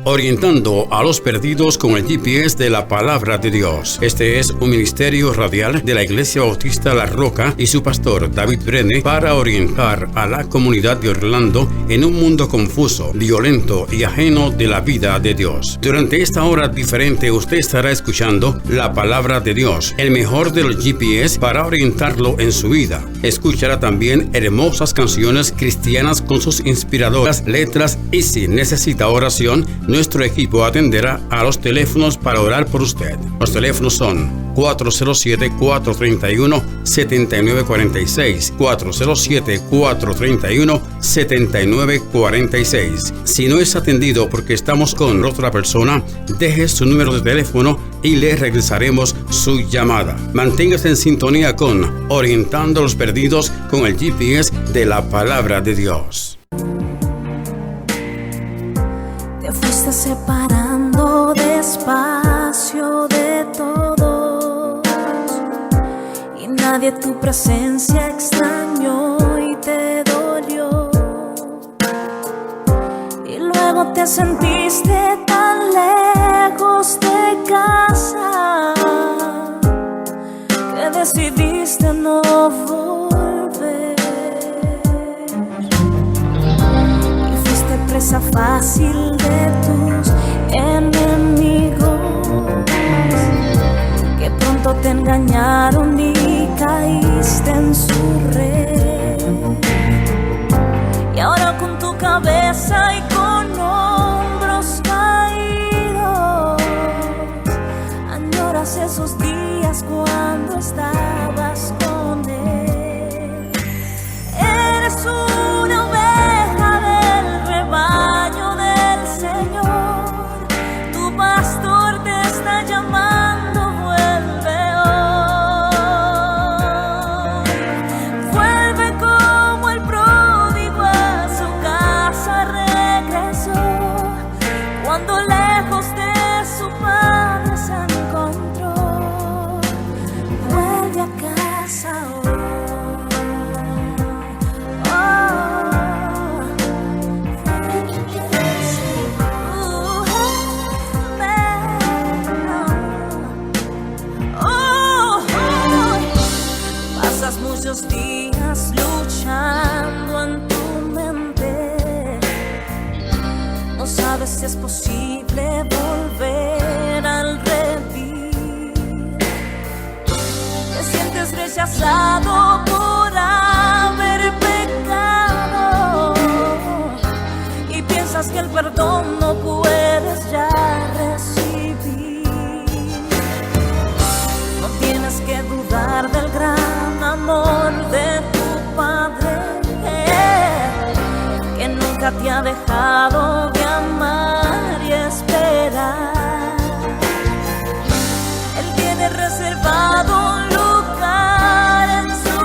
orientando a los perdidos con el GPS de la Palabra de Dios. Este es un ministerio radial de la Iglesia Bautista La Roca y su pastor David Brene para orientar a la comunidad de Orlando en un mundo confuso, violento y ajeno de la vida de Dios. Durante esta hora diferente usted estará escuchando la Palabra de Dios, el mejor de los GPS para orientarlo en su vida. Escuchará también hermosas canciones cristianas con sus inspiradoras letras y si necesita oración, nuestro equipo atenderá a los teléfonos para orar por usted. Los teléfonos son 407-431-7946, 407-431-7946. Si no es atendido porque estamos con otra persona, deje su número de teléfono y le regresaremos su llamada. Manténgase en sintonía con Orientando a los Perdidos con el GPS de la Palabra de Dios. Te fuiste separando despacio de todos y nadie tu presencia extrañó y te dolió. Y luego te sentiste tan lejos de casa que decidiste no volver. Y fuiste presa fácil de tus enemigos que pronto te engañaron y caíste en su red. Y ahora con tu cabeza y con hombros caídos añoras esos días cuando estabas con él. Eres una oveja del rebaño del Señor, tu pastor te está llamando, vuelve hoy. Vuelve como el pródigo a su casa regresó, cuando lejos de su padre se encontró. Vuelve a casa hoy. Pasas muchos días luchando en tu mente, no sabes si es posible volver al redil. Te sientes rechazado por haber pecado y piensas que el perdón no puedes ya recibir. No tienes que dudar del gran amor de tu Padre, que nunca te ha dejado de amar y esperar. Él tiene reservado un lugar en su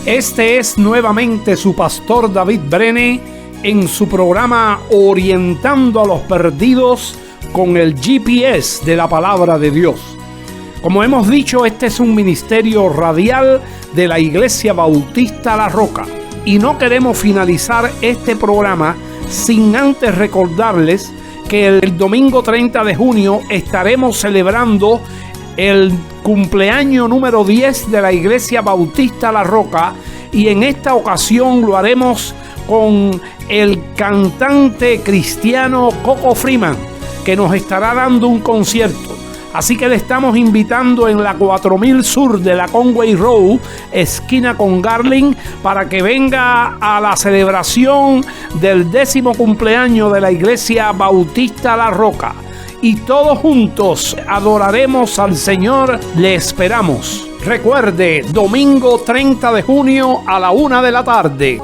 Este es nuevamente su pastor David Brene en su programa Orientando a los Perdidos con el GPS de la Palabra de Dios. Como hemos dicho, este es un ministerio radial de la Iglesia Bautista La Roca y no queremos finalizar este programa sin antes recordarles que el domingo 30 de junio estaremos celebrando el cumpleaños número 10 de la Iglesia Bautista La Roca, y en esta ocasión lo haremos con el cantante cristiano Coco Freeman, que nos estará dando un concierto. Así que le estamos invitando en la 4000 Sur de la Conway Road, esquina con Garland, para que venga a la celebración del 10º cumpleaños de la Iglesia Bautista La Roca. Y todos juntos adoraremos al Señor. Le esperamos. Recuerde, domingo 30 de junio a la 1 de la tarde.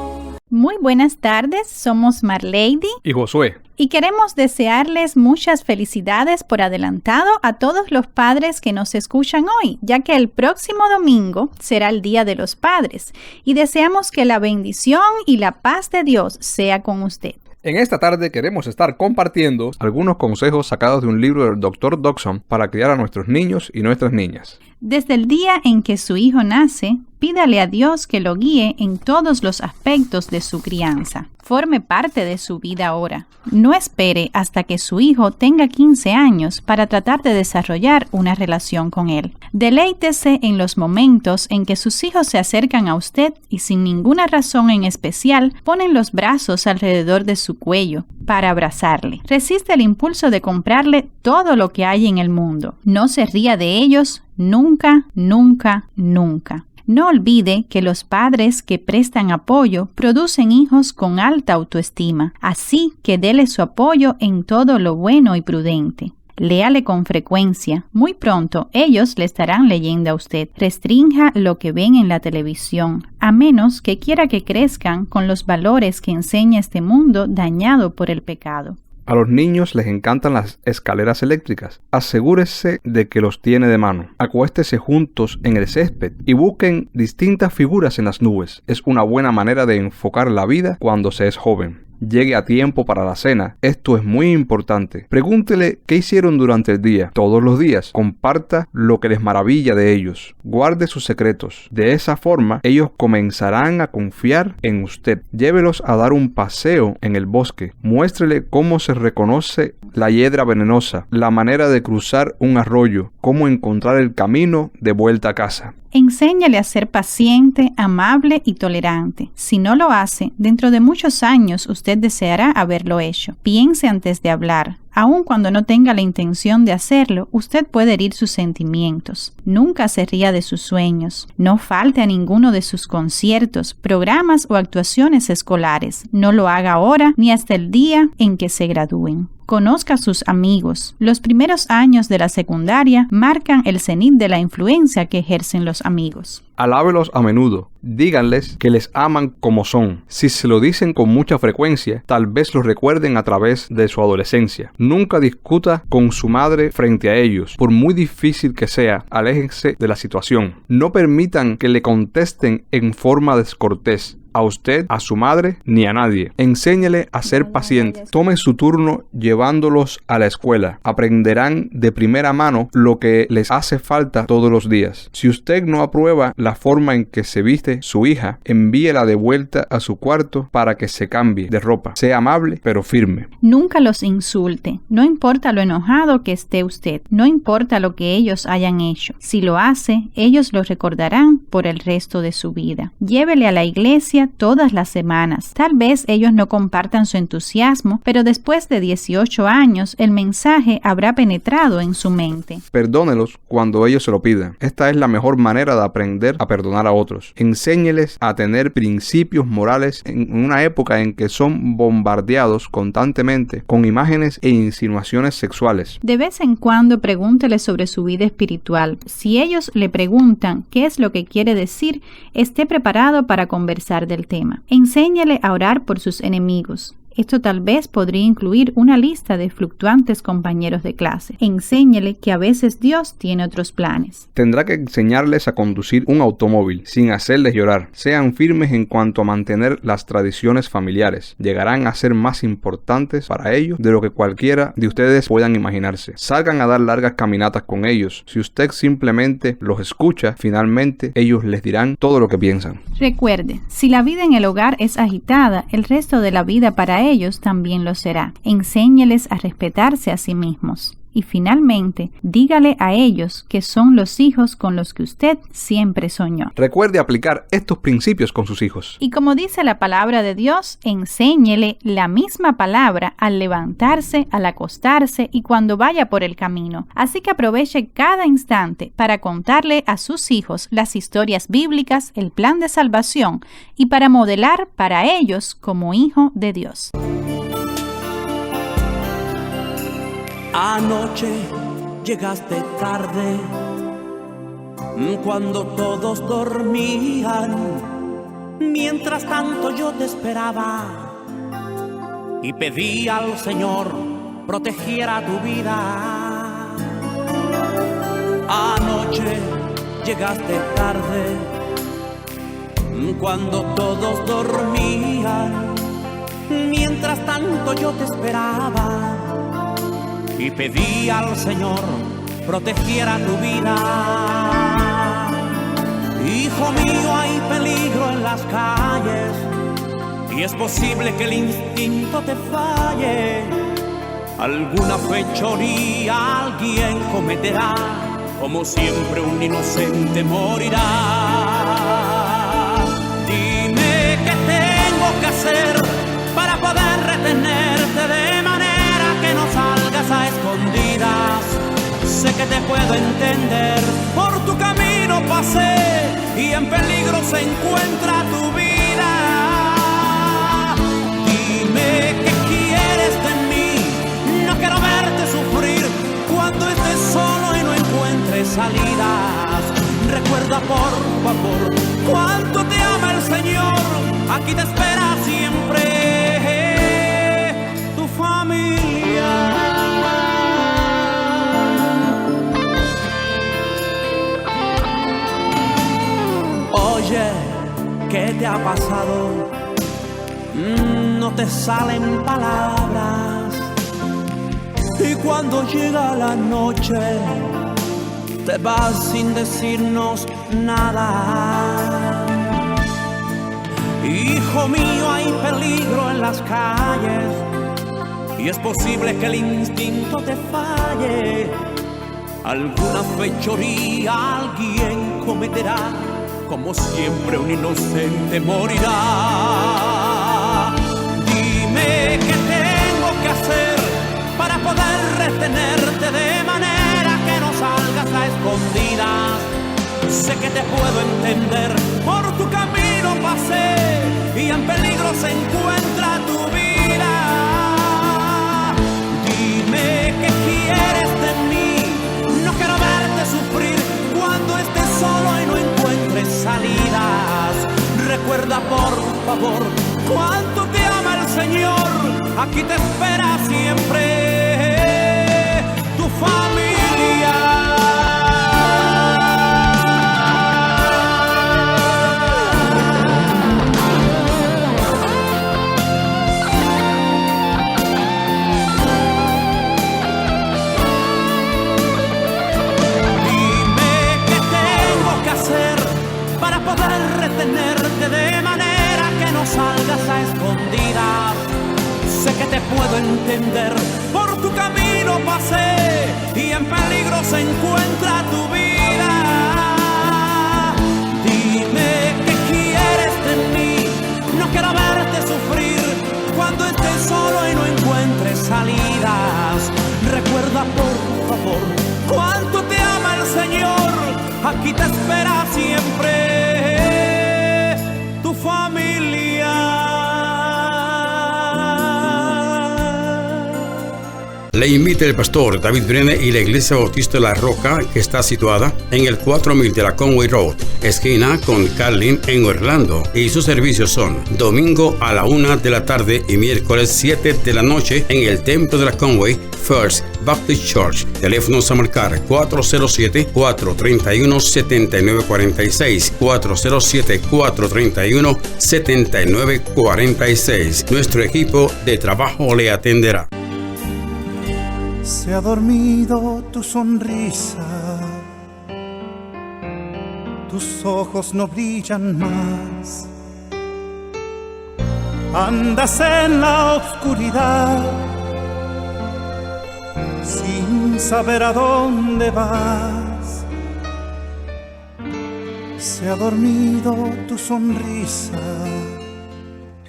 Muy buenas tardes, somos Marlady y Josué. Y queremos desearles muchas felicidades por adelantado a todos los padres que nos escuchan hoy, ya que el próximo domingo será el Día de los Padres. Y deseamos que la bendición y la paz de Dios sea con usted. En esta tarde queremos estar compartiendo algunos consejos sacados de un libro del Dr. Dodson para criar a nuestros niños y nuestras niñas. Desde el día en que su hijo nace, pídale a Dios que lo guíe en todos los aspectos de su crianza. Forme parte de su vida ahora. No espere hasta que su hijo tenga 15 años para tratar de desarrollar una relación con él. Deleítese en los momentos en que sus hijos se acercan a usted y sin ninguna razón en especial ponen los brazos alrededor de su cuello para abrazarle. Resiste el impulso de comprarle todo lo que hay en el mundo. No se ría de ellos nunca, nunca, nunca. No olvide que los padres que prestan apoyo producen hijos con alta autoestima, así que dele su apoyo en todo lo bueno y prudente. Léale con frecuencia. Muy pronto ellos le estarán leyendo a usted. Restrinja lo que ven en la televisión, a menos que quiera que crezcan con los valores que enseña este mundo dañado por el pecado. A los niños les encantan las escaleras eléctricas. Asegúrese de que los tiene de mano. Acuéstese juntos en el césped y busquen distintas figuras en las nubes. Es una buena manera de enfocar la vida cuando se es joven. Llegue a tiempo para la cena. Esto es muy importante. Pregúntele qué hicieron durante el día, todos los días. Comparta lo que les maravilla de ellos. Guarde sus secretos. De esa forma, ellos comenzarán a confiar en usted. Llévelos a dar un paseo en el bosque. Muéstrele cómo se reconoce la hiedra venenosa, la manera de cruzar un arroyo, cómo encontrar el camino de vuelta a casa. Enséñale a ser paciente, amable y tolerante. Si no lo hace, dentro de muchos años usted deseará haberlo hecho. Piense antes de hablar. Aun cuando no tenga la intención de hacerlo, usted puede herir sus sentimientos. Nunca se ría de sus sueños. No falte a ninguno de sus conciertos, programas o actuaciones escolares. No lo haga ahora ni hasta el día en que se gradúen. Conozca a sus amigos. Los primeros años de la secundaria marcan el cenit de la influencia que ejercen los amigos. Alábelos a menudo. Díganles que les aman como son. Si se lo dicen con mucha frecuencia, tal vez lo recuerden a través de su adolescencia. Nunca discuta con su madre frente a ellos. Por muy difícil que sea, aléjense de la situación. No permitan que le contesten en forma descortés. A usted, a su madre, ni a nadie. Enséñele a ser paciente. Tome su turno llevándolos a la escuela. Aprenderán de primera mano lo que les hace falta todos los días. Si usted no aprueba la forma en que se viste su hija, envíela de vuelta a su cuarto para que se cambie de ropa. Sea amable, pero firme. Nunca los insulte. No importa lo enojado que esté usted. No importa lo que ellos hayan hecho. Si lo hace, ellos lo recordarán por el resto de su vida. Llévele a la iglesia todas las semanas. Tal vez ellos no compartan su entusiasmo, pero después de 18 años el mensaje habrá penetrado en su mente. Perdónelos cuando ellos se lo pidan. Esta es la mejor manera de aprender a perdonar a otros. Enséñeles a tener principios morales en una época en que son bombardeados constantemente con imágenes e insinuaciones sexuales. De vez en cuando pregúntele sobre su vida espiritual. Si ellos le preguntan qué es lo que quiere decir, esté preparado para conversar del tema. Enséñale a orar por sus enemigos. Esto tal vez podría incluir una lista de fluctuantes compañeros de clase. Enséñele que a veces Dios tiene otros planes. Tendrá que enseñarles a conducir un automóvil sin hacerles llorar. Sean firmes en cuanto a mantener las tradiciones familiares. Llegarán a ser más importantes para ellos de lo que cualquiera de ustedes puedan imaginarse. Salgan a dar largas caminatas con ellos. Si usted simplemente los escucha, finalmente ellos les dirán todo lo que piensan. Recuerde, si la vida en el hogar es agitada, el resto de la vida para ellos también lo será. Enséñeles a respetarse a sí mismos. Y finalmente, dígale a ellos que son los hijos con los que usted siempre soñó. Recuerde aplicar estos principios con sus hijos. Y como dice la palabra de Dios, enséñele la misma palabra al levantarse, al acostarse y cuando vaya por el camino. Así que aproveche cada instante para contarle a sus hijos las historias bíblicas, el plan de salvación y para modelar para ellos como hijo de Dios. Anoche llegaste tarde, cuando todos dormían. Mientras tanto yo te esperaba y pedí al Señor protegiera tu vida. Anoche llegaste tarde, cuando todos dormían. Mientras tanto yo te esperaba y pedí al Señor protegiera tu vida. Hijo mío, hay peligro en las calles y es posible que el instinto te falle. Alguna fechoría alguien cometerá, como siempre un inocente morirá. Dime qué tengo que hacer para poder retenerte de manera que no salgas a escondidas. Sé que te puedo entender, por tu camino pasé y en peligro se encuentra tu vida. Dime qué quieres de mí, no quiero verte sufrir cuando estés solo y no encuentres salidas. Recuerda por favor cuánto te ama el Señor, aquí te espera siempre tu familia. Oye, ¿qué te ha pasado? No te salen palabras y cuando llega la noche te vas sin decirnos nada. Hijo mío, hay peligro en las calles y es posible que el instinto te falle. Alguna fechoría alguien cometerá, como siempre un inocente morirá. Dime qué tengo que hacer para poder retenerte de manera que no salgas a escondidas. Sé que te puedo entender, por tu camino pasé y en peligro se encuentra tu vida. Dime qué quieres de mí, no quiero verte sufrir cuando estés solo y no encuentres salidas. Recuerda por favor cuánto te ama el Señor, aquí te espera siempre tu familia. Retenerte de manera que no salgas a escondidas. Sé que te puedo entender, por tu camino pasé y en peligro se encuentra tu vida. Dime qué quieres de mí, no quiero verte sufrir cuando estés solo y no encuentres salidas. Recuerda por favor cuánto te ama el Señor, aquí te espera siempre tu familia. Le invita el pastor David Brene y la Iglesia Bautista La Roca, que está situada en el 4000 de la Conway Road, esquina con Carlin en Orlando. Y sus servicios son domingo a la 1 de la tarde y miércoles 7 de la noche en el templo de la Conway First Baptist Church. Teléfonos a marcar 407-431-7946, 407-431-7946. Nuestro equipo de trabajo le atenderá. Se ha dormido tu sonrisa, tus ojos no brillan más, andas en la oscuridad sin saber a dónde vas. Se ha dormido tu sonrisa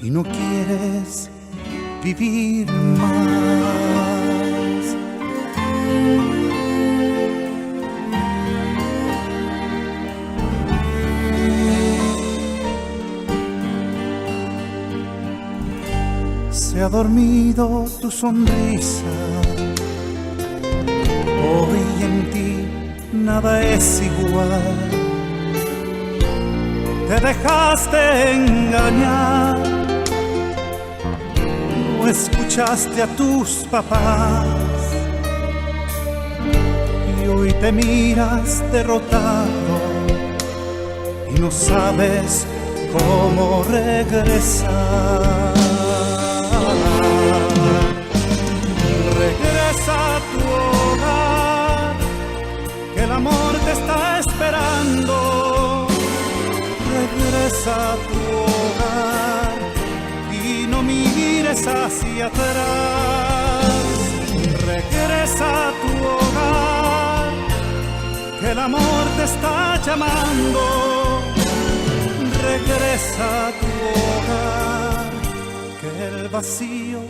y no quieres vivir más. Se ha dormido tu sonrisa, hoy en ti nada es igual. Te dejaste engañar, no escuchaste a tus papás y hoy te miras derrotado y no sabes cómo regresar. Regresa a tu hogar, que el amor te está esperando. Regresa a tu hogar y no mires hacia atrás. Regresa a tu hogar, que el amor te está llamando. Regresa a tu hogar, que el vacío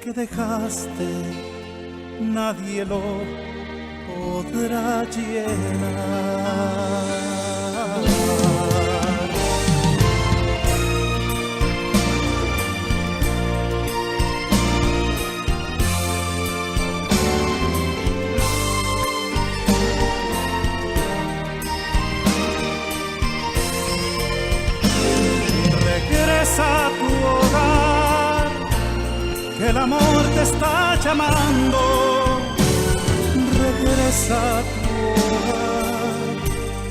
que dejaste nadie lo podrá llenar. Regresa a tu hogar, que el amor te está llamando. Regresa a tu hogar,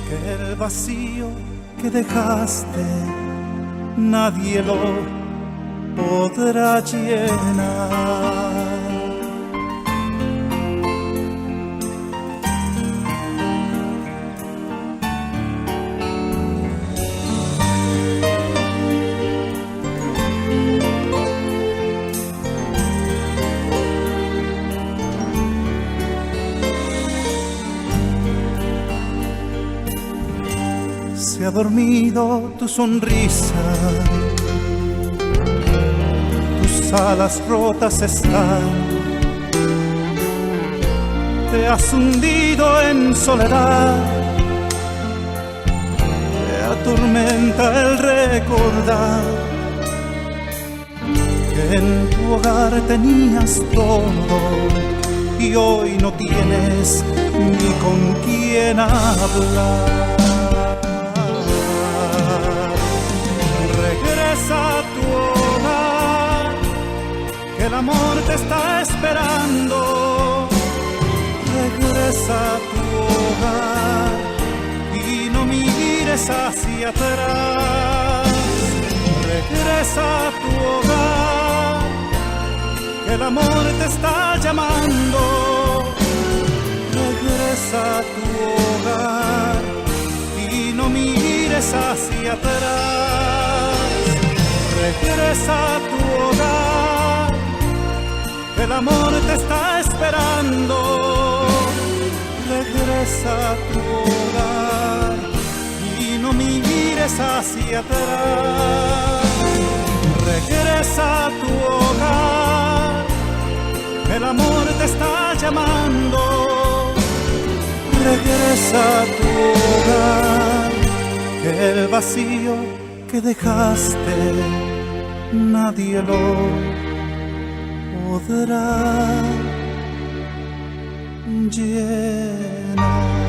que el vacío que dejaste nadie lo podrá llenar. Se ha dormido tu sonrisa, tus alas rotas están, te has hundido en soledad, te atormenta el recordar que en tu hogar tenías todo y hoy no tienes ni con quién hablar. Regresa a tu hogar, que el amor te está esperando. Regresa a tu hogar y no mires hacia atrás. Regresa a tu hogar, que el amor te está llamando. Regresa a tu hogar y no mires hacia atrás. Regresa a tu hogar, que el amor te está esperando. Regresa a tu hogar y no mires hacia atrás. Regresa a tu hogar, que el amor te está llamando. Regresa a tu hogar, que el vacío que dejaste nadie lo podrá llena.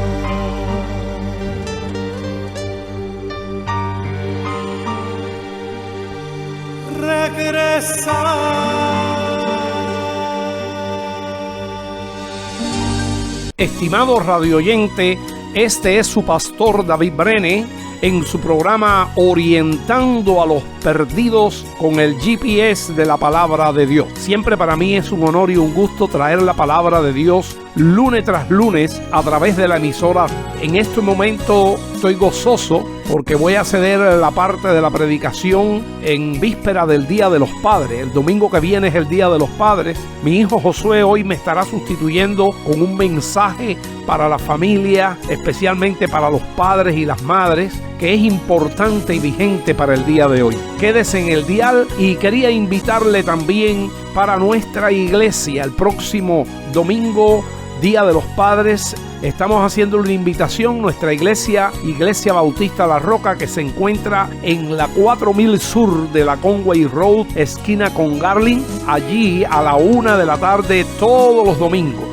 Estimado radioyente, este es su pastor David Brene en su programa Orientando a los Perdidos con el GPS de la Palabra de Dios. Siempre para mí es un honor y un gusto traer la Palabra de Dios lunes tras lunes a través de la emisora. En este momento estoy gozoso porque voy a ceder la parte de la predicación en víspera del Día de los Padres. El domingo que viene es el Día de los Padres. Mi hijo Josué hoy me estará sustituyendo con un mensaje para la familia, especialmente para los padres y las madres, que es importante y vigente para el día de hoy. Quédese en el dial y quería invitarle también para nuestra iglesia el próximo domingo, Día de los Padres. Estamos haciendo una invitación, nuestra iglesia, Iglesia Bautista La Roca, que se encuentra en la 4000 Sur de la Conway Road, esquina con Garland. Allí a la 1 de la tarde todos los domingos.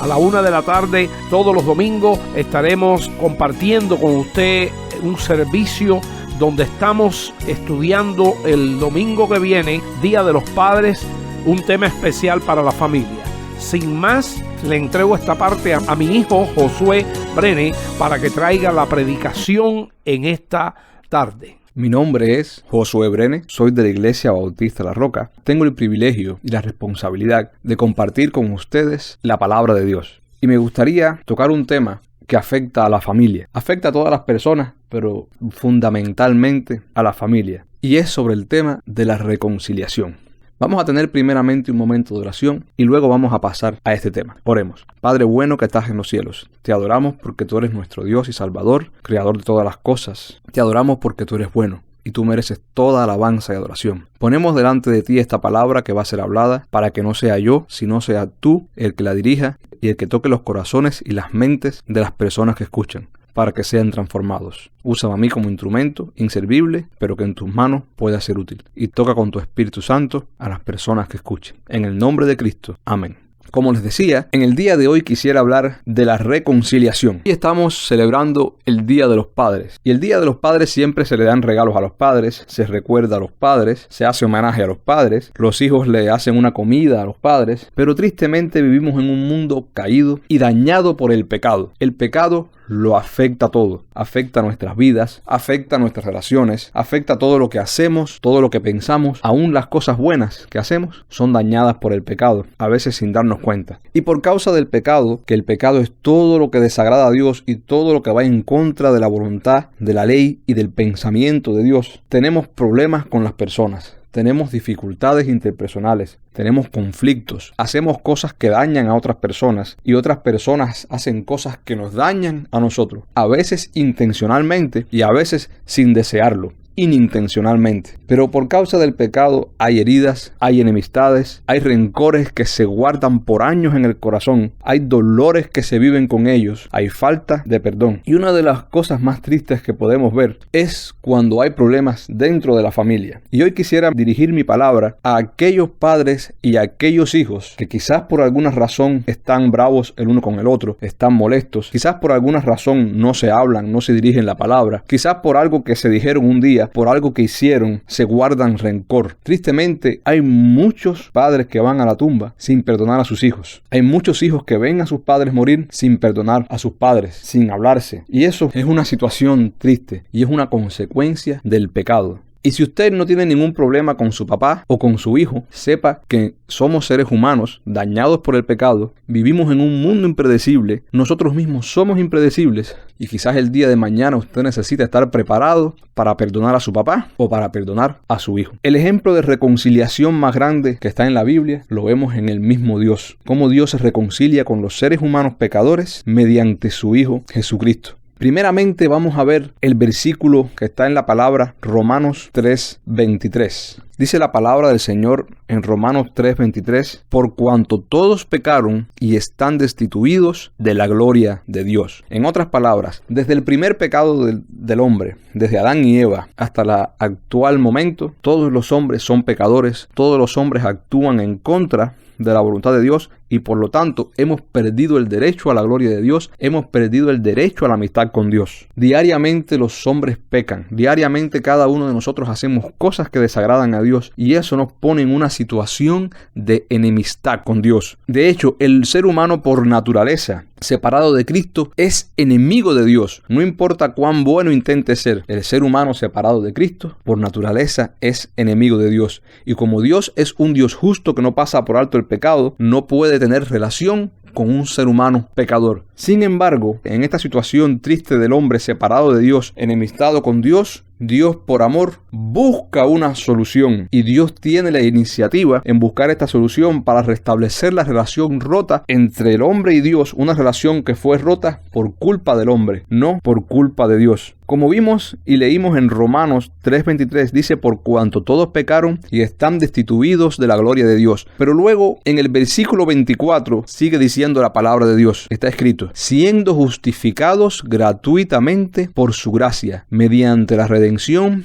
A la 1 de la tarde todos los domingos estaremos compartiendo con usted un servicio donde estamos estudiando el domingo que viene, Día de los Padres, un tema especial para la familia. Sin más, le entrego esta parte a mi hijo Josué Brene para que traiga la predicación en esta tarde. Mi nombre es Josué Brene, soy de la Iglesia Bautista La Roca. Tengo el privilegio y la responsabilidad de compartir con ustedes la palabra de Dios. Y me gustaría tocar un tema que afecta a la familia. Afecta a todas las personas, pero fundamentalmente a la familia. Y es sobre el tema de la reconciliación. Vamos a tener primeramente un momento de oración y luego vamos a pasar a este tema. Oremos. Padre bueno que estás en los cielos, te adoramos porque tú eres nuestro Dios y Salvador, Creador de todas las cosas. Te adoramos porque tú eres bueno y tú mereces toda alabanza y adoración. Ponemos delante de ti esta palabra que va a ser hablada para que no sea yo, sino sea tú el que la dirija y el que toque los corazones y las mentes de las personas que escuchan, para que sean transformados. Úsame a mí como instrumento, inservible, pero que en tus manos pueda ser útil. Y toca con tu Espíritu Santo a las personas que escuchen. En el nombre de Cristo. Amén. Como les decía, en el día de hoy quisiera hablar de la reconciliación. Y estamos celebrando el Día de los Padres. Y el Día de los Padres siempre se le dan regalos a los padres, se recuerda a los padres, se hace homenaje a los padres, los hijos le hacen una comida a los padres. Pero tristemente vivimos en un mundo caído y dañado por el pecado. El pecado lo afecta todo, afecta nuestras vidas, afecta nuestras relaciones, afecta todo lo que hacemos, todo lo que pensamos, aún las cosas buenas que hacemos son dañadas por el pecado, a veces sin darnos cuenta. Y por causa del pecado, que el pecado es todo lo que desagrada a Dios y todo lo que va en contra de la voluntad, de la ley y del pensamiento de Dios, tenemos problemas con las personas. Tenemos dificultades interpersonales, tenemos conflictos, hacemos cosas que dañan a otras personas y otras personas hacen cosas que nos dañan a nosotros, a veces intencionalmente y a veces sin desearlo, inintencionalmente. Pero por causa del pecado hay heridas, hay enemistades, hay rencores que se guardan por años en el corazón, hay dolores que se viven con ellos, hay falta de perdón. Y una de las cosas más tristes que podemos ver es cuando hay problemas dentro de la familia. Y hoy quisiera dirigir mi palabra a aquellos padres y a aquellos hijos que quizás por alguna razón están bravos el uno con el otro, están molestos, quizás por alguna razón no se hablan, no se dirigen la palabra, quizás por algo que se dijeron un día, por algo que hicieron, se guardan rencor. Tristemente, hay muchos padres que van a la tumba sin perdonar a sus hijos. Hay muchos hijos que ven a sus padres morir sin perdonar a sus padres, sin hablarse. Y eso es una situación triste y es una consecuencia del pecado. Y si usted no tiene ningún problema con su papá o con su hijo, sepa que somos seres humanos dañados por el pecado, vivimos en un mundo impredecible, nosotros mismos somos impredecibles y quizás el día de mañana usted necesita estar preparado para perdonar a su papá o para perdonar a su hijo. El ejemplo de reconciliación más grande que está en la Biblia lo vemos en el mismo Dios, cómo Dios se reconcilia con los seres humanos pecadores mediante su Hijo Jesucristo. Primeramente vamos a ver el versículo que está en la palabra Romanos 3:23. Dice la palabra del Señor en Romanos 3:23, por cuanto todos pecaron y están destituidos de la gloria de Dios. En otras palabras, desde el primer pecado del hombre, desde Adán y Eva hasta el actual momento, todos los hombres son pecadores, todos los hombres actúan en contra de la voluntad de Dios y por lo tanto hemos perdido el derecho a la gloria de Dios, hemos perdido el derecho a la amistad con Dios. Diariamente los hombres pecan, diariamente cada uno de nosotros hacemos cosas que desagradan a Dios y eso nos pone en una situación de enemistad con Dios. De hecho, el ser humano por naturaleza, separado de Cristo, es enemigo de Dios. No importa cuán bueno intente ser, el ser humano separado de Cristo, por naturaleza, es enemigo de Dios. Y como Dios es un Dios justo que no pasa por alto el pecado, no puede tener relación con un ser humano pecador. Sin embargo, en esta situación triste del hombre separado de Dios, enemistado con Dios, Dios por amor busca una solución y Dios tiene la iniciativa en buscar esta solución para restablecer la relación rota entre el hombre y Dios, una relación que fue rota por culpa del hombre, no por culpa de Dios. Como vimos y leímos en Romanos 3:23, dice: por cuanto todos pecaron y están destituidos de la gloria de Dios. Pero luego en el versículo 24 sigue diciendo la palabra de Dios. Está escrito: siendo justificados gratuitamente por su gracia, mediante la redención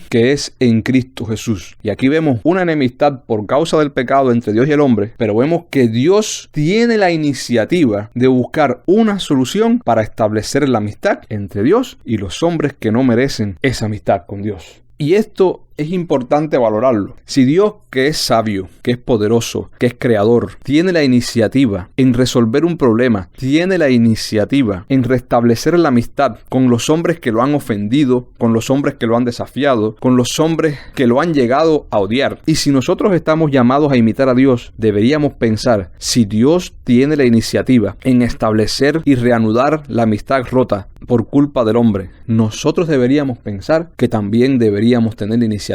que es en Cristo Jesús. Y aquí vemos una enemistad por causa del pecado entre Dios y el hombre, pero vemos que Dios tiene la iniciativa de buscar una solución para establecer la amistad entre Dios y los hombres que no merecen esa amistad con Dios. Y esto es importante valorarlo. Si Dios, que es sabio, que es poderoso, que es creador, tiene la iniciativa en resolver un problema, tiene la iniciativa en restablecer la amistad con los hombres que lo han ofendido, con los hombres que lo han desafiado, con los hombres que lo han llegado a odiar. Y si nosotros estamos llamados a imitar a Dios, deberíamos pensar, si Dios tiene la iniciativa en establecer y reanudar la amistad rota por culpa del hombre, nosotros deberíamos pensar que también deberíamos tener la iniciativa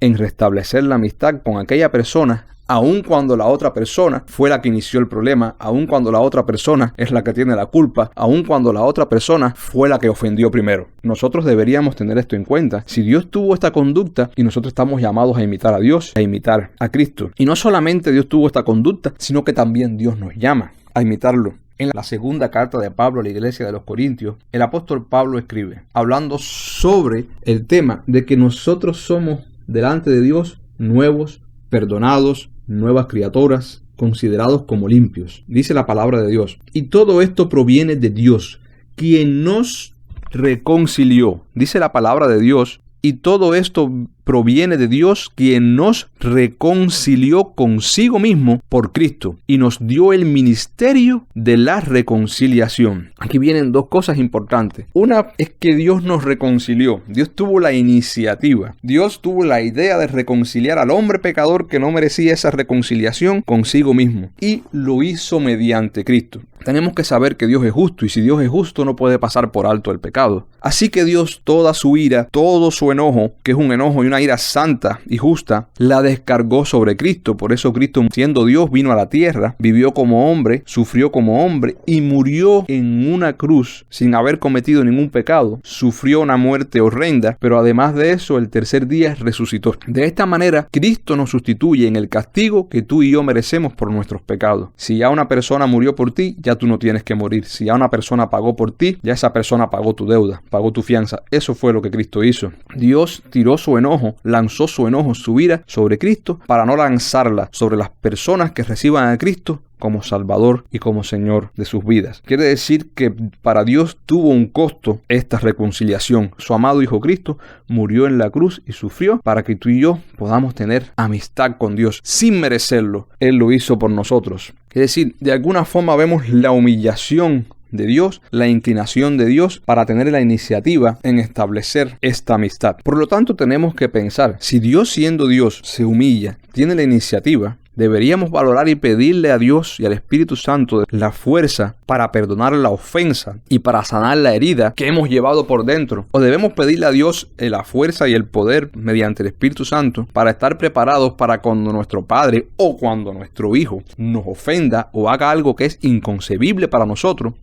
en restablecer la amistad con aquella persona, aun cuando la otra persona fue la que inició el problema, aun cuando la otra persona es la que tiene la culpa, aun cuando la otra persona fue la que ofendió primero. Nosotros deberíamos tener esto en cuenta. Si Dios tuvo esta conducta y nosotros estamos llamados a imitar a Dios, a imitar a Cristo. Y no solamente Dios tuvo esta conducta, sino que también Dios nos llama a imitarlo. En la segunda carta de Pablo a la iglesia de los Corintios, el apóstol Pablo escribe, hablando sobre el tema de que nosotros somos delante de Dios nuevos, perdonados, nuevas criaturas, considerados como limpios. Dice la palabra de Dios. Y todo esto proviene de Dios, quien nos reconcilió. Dice la palabra de Dios. Y todo esto proviene de Dios, quien nos reconcilió consigo mismo por Cristo y nos dio el ministerio de la reconciliación. Aquí vienen dos cosas importantes. Una es que Dios nos reconcilió. Dios tuvo la iniciativa. Dios tuvo la idea de reconciliar al hombre pecador que no merecía esa reconciliación consigo mismo. Y lo hizo mediante Cristo. Tenemos que saber que Dios es justo y si Dios es justo no puede pasar por alto el pecado. Así que Dios toda su ira, todo su enojo, que es un enojo y una ira santa y justa, la descargó sobre Cristo. Por eso Cristo, siendo Dios, vino a la tierra, vivió como hombre, sufrió como hombre y murió en una cruz sin haber cometido ningún pecado. Sufrió una muerte horrenda, pero además de eso, el tercer día resucitó. De esta manera, Cristo nos sustituye en el castigo que tú y yo merecemos por nuestros pecados. Si ya una persona murió por ti, ya tú no tienes que morir. Si ya una persona pagó por ti, ya esa persona pagó tu deuda, pagó tu fianza. Eso fue lo que Cristo hizo. Dios tiró su enojo, lanzó su enojo, su ira sobre Cristo para no lanzarla sobre las personas que reciban a Cristo como Salvador y como Señor de sus vidas. Quiere decir que para Dios tuvo un costo esta reconciliación. Su amado Hijo Cristo murió en la cruz y sufrió para que tú y yo podamos tener amistad con Dios sin merecerlo. Él lo hizo por nosotros. Es decir, de alguna forma vemos la humillación de Dios, la inclinación de Dios para tener la iniciativa en establecer esta amistad. Por lo tanto, tenemos que pensar, si Dios siendo Dios se humilla, tiene la iniciativa, deberíamos valorar y pedirle a Dios y al Espíritu Santo la fuerza para perdonar la ofensa y para sanar la herida que hemos llevado por dentro. O debemos pedirle a Dios la fuerza y el poder mediante el Espíritu Santo para estar preparados para cuando nuestro Padre o cuando nuestro Hijo nos ofenda o haga algo que es inconcebible para nosotros